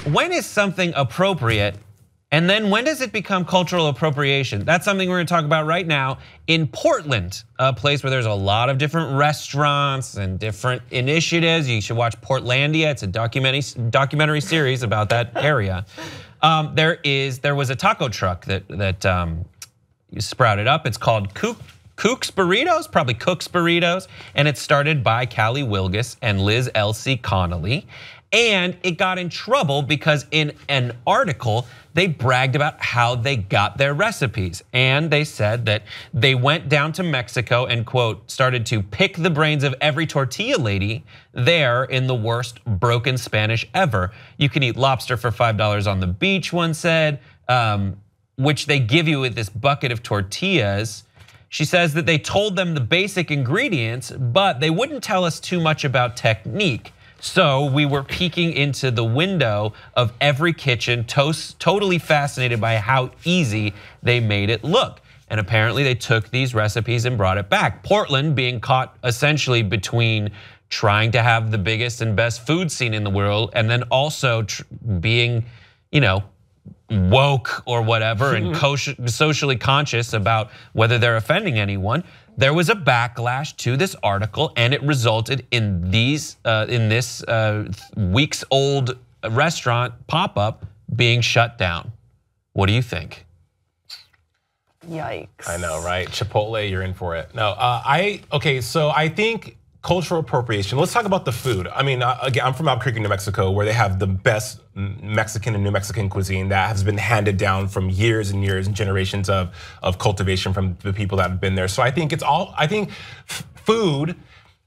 when is something appropriate? And then when does it become cultural appropriation? That's something we're gonna talk about right now in Portland, a place where there's a lot of different restaurants and different initiatives. You should watch Portlandia. It's a documentary series about that area. There was a taco truck that sprouted up. It's called Cook's Burritos, probably Cook's Burritos, and it started by Callie Wilgus and Liz Elsie Connolly. And it got in trouble because in an article, they bragged about how they got their recipes. And they said that they went down to Mexico and, quote, started to pick the brains of every tortilla lady there in the worst broken Spanish ever. You can eat lobster for $5 on the beach, one said, which they give you with this bucket of tortillas. She says that they told them the basic ingredients, but they wouldn't tell us too much about technique. So we were peeking into the window of every kitchen, totally fascinated by how easy they made it look. And apparently they took these recipes and brought it back. Portland being caught essentially between trying to have the biggest and best food scene in the world and then also being, woke or whatever and socially conscious about whether they're offending anyone. There was a backlash to this article, and it resulted in this weeks-old restaurant pop-up being shut down. What do you think? Yikes! I know, right? Chipotle, you're in for it. No, so I think cultural appropriation. Let's talk about the food. I mean, again, I'm from Albuquerque, New Mexico, where they have the best Mexican and New Mexican cuisine that has been handed down from years and years and generations of cultivation from the people that have been there. So I think food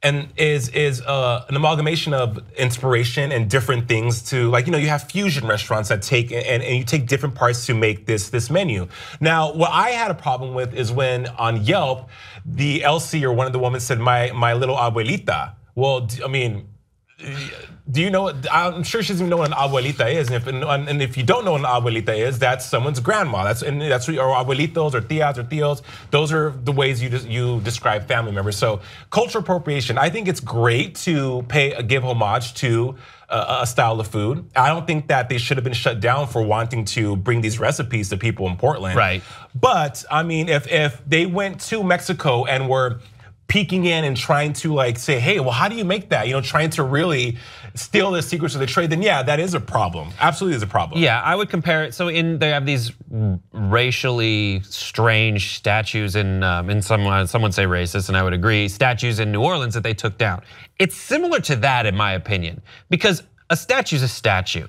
and is an amalgamation of inspiration and different things to, like, you have fusion restaurants that take and you take different parts to make this menu. Now, what I had a problem with is when on Yelp, the LC or one of the women said, my little abuelita. Well, I mean, do you know? I'm sure she doesn't even know what an abuelita is, and if you don't know what an abuelita is, that's someone's grandma. That's what abuelitos or tias or tios. Those are the ways you describe family members. So cultural appropriation. I think it's great to give homage to a style of food. I don't think that they should have been shut down for wanting to bring these recipes to people in Portland. Right. But I mean, if they went to Mexico and were peeking in and trying to say, hey, well, how do you make that? Trying to really steal the secrets of the trade, then yeah, that is a problem. Absolutely is a problem. Yeah, I would compare it. So they have these racially strange statues in someone say racist, and I would agree, statues in New Orleans that they took down. It's similar to that in my opinion, because a statue is a statue.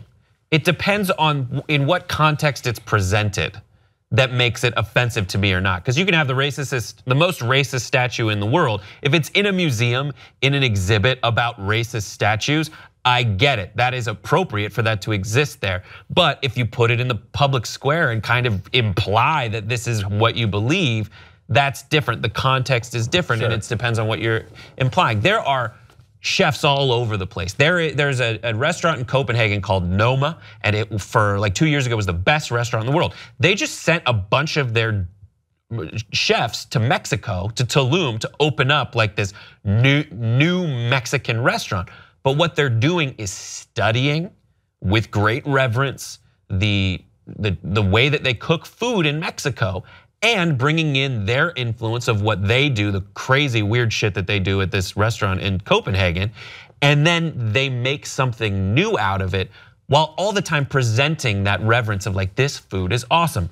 It depends on in what context it's presented that makes it offensive to me or not. Because you can have the most racist statue in the world. If it's in a museum, in an exhibit about racist statues, I get it. That is appropriate for that to exist there. But if you put it in the public square and kind of imply that this is what you believe, that's different. The context is different, and it depends on what you're implying. There are chefs all over the place. There's a restaurant in Copenhagen called Noma, and it for like 2 years ago was the best restaurant in the world. They just sent a bunch of their chefs to Mexico, to Tulum, to open up like this new Mexican restaurant. But what they're doing is studying with great reverence the way that they cook food in Mexico, and bringing in their influence of what they do, the crazy weird shit that they do at this restaurant in Copenhagen, and then they make something new out of it while all the time presenting that reverence of like, this food is awesome.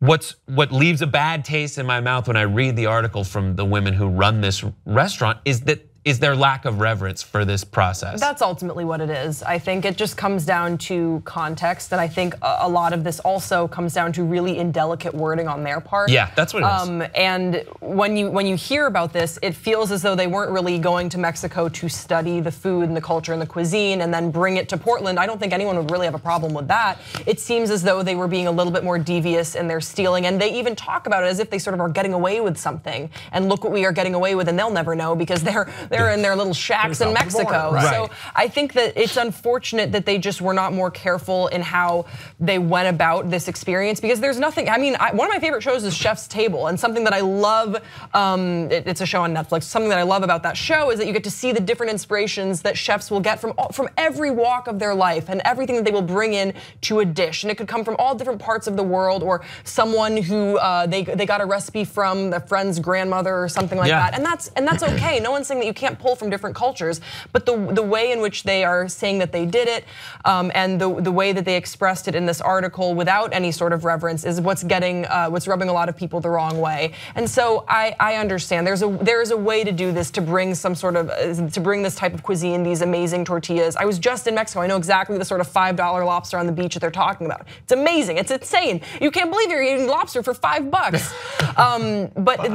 What leaves a bad taste in my mouth when I read the article from the women who run this restaurant is their lack of reverence for this process. That's ultimately what it is. I think it just comes down to context, and I think a lot of this also comes down to really indelicate wording on their part. Yeah, that's what it is. And when you hear about this, it feels as though they weren't really going to Mexico to study the food and the culture and the cuisine and then bring it to Portland. I don't think anyone would really have a problem with that. It seems as though they were being a little bit more devious in their stealing, and they even talk about it as if they sort of are getting away with something. And look what we are getting away with, and they'll never know because they're They're in their little shacks in Mexico. Right. So I think that it's unfortunate that they just were not more careful in how they went about this experience, because there's nothing, I mean, one of my favorite shows is Chef's Table, and something that I love, it's a show on Netflix, something that I love about that show is that you get to see the different inspirations that chefs will get from every walk of their life and everything that they will bring in to a dish. And it could come from all different parts of the world, or someone who they got a recipe from a friend's grandmother or something like that. And that's okay. No one's saying that you can't pull from different cultures, but the way in which they are saying that they did it, and the way that they expressed it in this article without any sort of reverence is what's rubbing a lot of people the wrong way. And so I understand there is a way to do this, to bring this type of cuisine, these amazing tortillas. I was just in Mexico. I know exactly the sort of $5 lobster on the beach that they're talking about. It's amazing. It's insane. You can't believe you're eating lobster for $5. But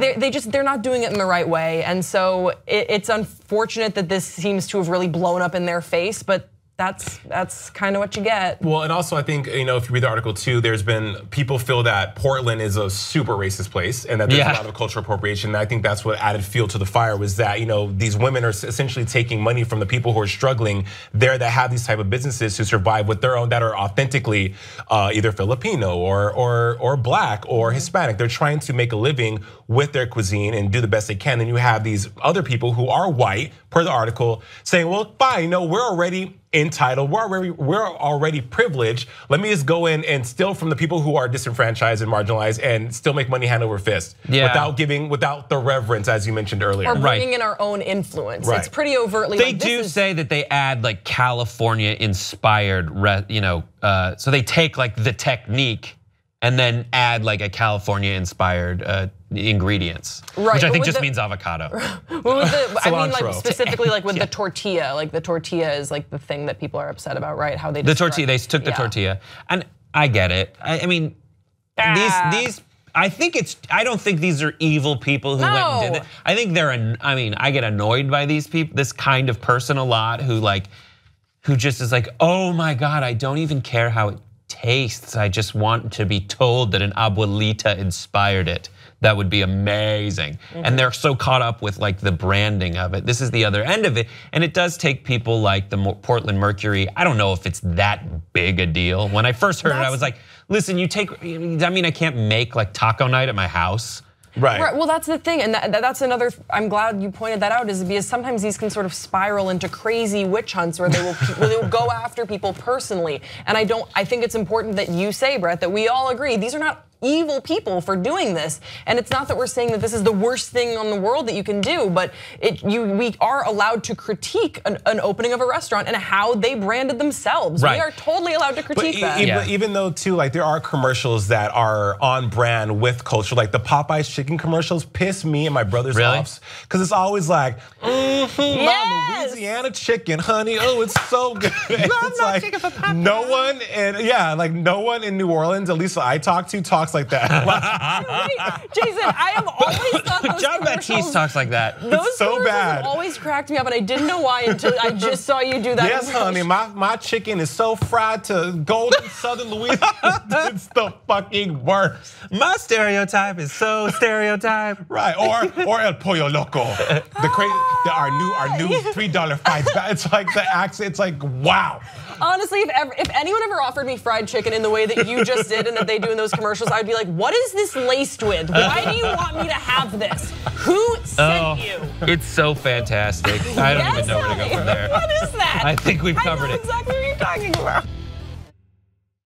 they're not doing it in the right way, and so it's unfortunate that this seems to have really blown up in their face, but that's kind of what you get. Well, and also I think, if you read the article too, there's been people feel that Portland is a super racist place and that there's a lot of cultural appropriation. And I think that's what added fuel to the fire, was that these women are essentially taking money from the people who are struggling there, that have these type of businesses to survive with their own, that are authentically either Filipino or Black or Hispanic. They're trying to make a living with their cuisine and do the best they can. And you have these other people who are white, per the article, saying, well, fine, we're already entitled, we're already privileged. Let me just go in and steal from the people who are disenfranchised and marginalized and still make money hand over fist, without the reverence, as you mentioned earlier. Or bringing in our own influence. It's pretty overtly. They do say that they add like California inspired, so they take like the technique and then add like a California inspired ingredients, which I think just means avocado. I mean, like specifically, like with the tortilla. Like the tortilla is like the thing that people are upset about, right? How they the tortilla. They took the tortilla, and I get it. I mean, these. I don't think these are evil people who went and did it. I think I get annoyed by these people, this kind of person a lot, who just is like, oh my God, I don't even care how it tastes. I just want to be told that an abuelita inspired it. That would be amazing. And they're so caught up with like the branding of it. This is the other end of it. And it does take people like the Portland Mercury. I don't know if it's that big a deal. When I first heard it, I was like, listen, I can't make like taco night at my house. Right. Well, that's the thing, and that's another. I'm glad you pointed that out, is because sometimes these can sort of spiral into crazy witch hunts where they will go after people personally. And I think it's important that you say, Brett, that we all agree these are not evil people for doing this. And it's not that we're saying that this is the worst thing on the world that you can do, but we are allowed to critique an opening of a restaurant and how they branded themselves. We are totally allowed to critique that. Even though too, like there are commercials that are on brand with culture, like the Popeyes chicken commercials piss me and my brothers off, because it's always like, my Louisiana chicken, honey, oh, it's so good. It's like no one in New Orleans, at least I talk to, talks like that. Jason, I have always thought those John Baptiste talks like that. Those so bad. Always cracked me up, and I didn't know why until I just saw you do that. Yes, honey, my chicken is so fried to golden Southern Louisiana. It's the fucking worst. My stereotype is so stereotyped. Right, or El Pollo Loco, our new $3 fight. It's like the accent. It's like, wow. Honestly, if anyone ever offered me fried chicken in the way that you just did and that they do in those commercials, I'd be like, what is this laced with? Why do you want me to have this? Who sent you? It's so fantastic. I don't even know where to go from there. What is that? I think we've covered it. Exactly what you're talking about.